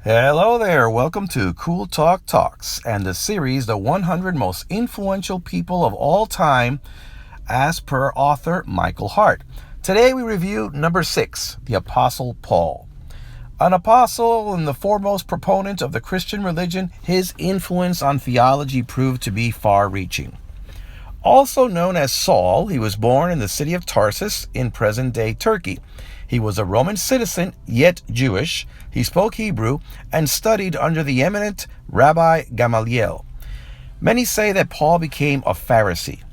Hello there, welcome to Cool Talk Talks and the series, The 100 Most Influential People of All Time, as per author Michael Hart. Today we review number 6, the Apostle Paul. An apostle and the foremost proponent of the Christian religion, his influence on theology proved to be far-reaching. Also known as Saul, he was born in the city of Tarsus in present-day Turkey. He was a Roman citizen, yet Jewish. He spoke Hebrew and studied under the eminent Rabbi Gamaliel. Many say that Paul became a Pharisee.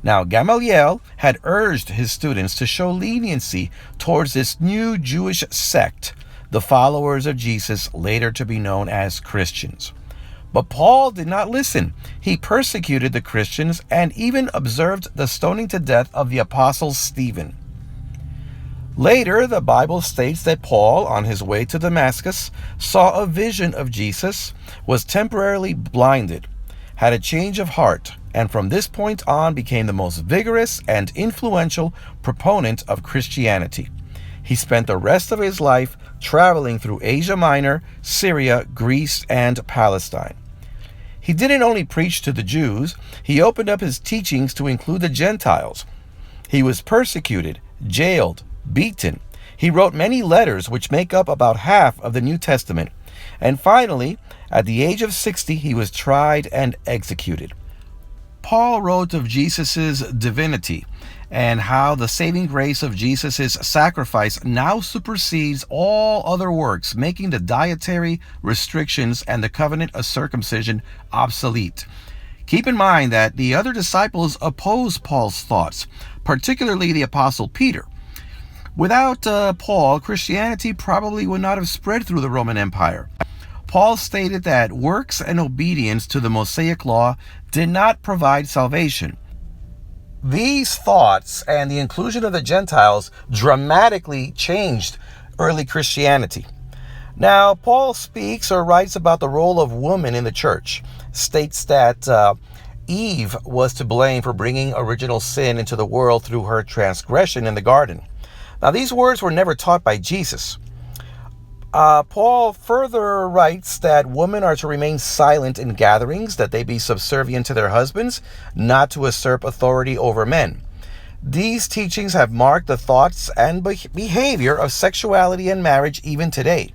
Now, Gamaliel had urged his students to show leniency towards this new Jewish sect, the followers of Jesus, later to be known as Christians. But Paul did not listen. He persecuted the Christians and even observed the stoning to death of the apostle Stephen. Later, the Bible states that Paul, on his way to Damascus, saw a vision of Jesus, was temporarily blinded, had a change of heart, and from this point on became the most vigorous and influential proponent of Christianity. He spent the rest of his life traveling through Asia Minor, Syria, Greece, and Palestine. He didn't only preach to the Jews, he opened up his teachings to include the Gentiles. He was persecuted, jailed, beaten. He wrote many letters which make up about half of the New Testament. And finally, at the age of 60, he was tried and executed. Paul wrote of Jesus' divinity and how the saving grace of Jesus' sacrifice now supersedes all other works, making the dietary restrictions and the covenant of circumcision obsolete. Keep in mind that the other disciples opposed Paul's thoughts, particularly the Apostle Peter. Without Paul, Christianity probably would not have spread through the Roman Empire. Paul stated that works and obedience to the Mosaic law did not provide salvation. These thoughts and the inclusion of the Gentiles dramatically changed early Christianity. Now, Paul speaks or writes about the role of woman in the church, states that Eve was to blame for bringing original sin into the world through her transgression in the garden. Now, these words were never taught by Jesus. Paul further writes that women are to remain silent in gatherings, that they be subservient to their husbands, not to usurp authority over men. These teachings have marked the thoughts and behavior of sexuality and marriage even today.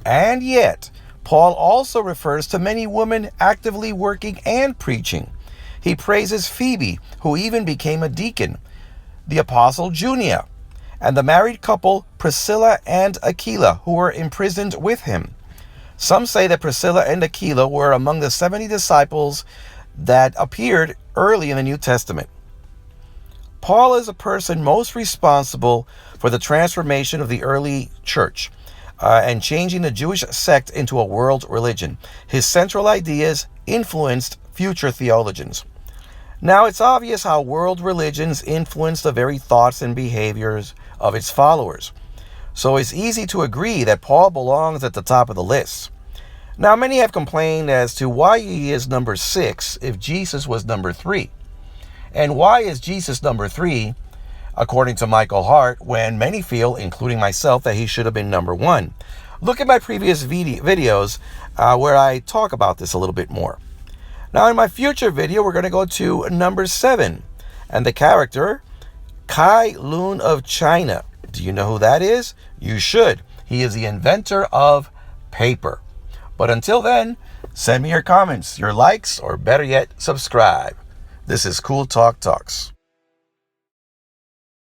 And yet, Paul also refers to many women actively working and preaching. He praises Phoebe, who even became a deacon, the apostle Junia, and the married couple Priscilla and Aquila, who were imprisoned with him. Some say that Priscilla and Aquila were among the 70 disciples that appeared early in the New Testament. Paul is a person most responsible for the transformation of the early church and changing the Jewish sect into a world religion. His central ideas influenced future theologians. Now, it's obvious how world religions influence the very thoughts and behaviors of its followers. So it's easy to agree that Paul belongs at the top of the list. Now, many have complained as to why he is number 6 if Jesus was number 3. And why is Jesus number 3, according to Michael Hart, when many feel, including myself, that he should have been number 1? Look at my previous videos where I talk about this a little bit more. Now, in my future video, we're going to go to number 7, and the character, Kai Lun of China. Do you know who that is? You should. He is the inventor of paper. But until then, send me your comments, your likes, or better yet, subscribe. This is Cool Talk Talks.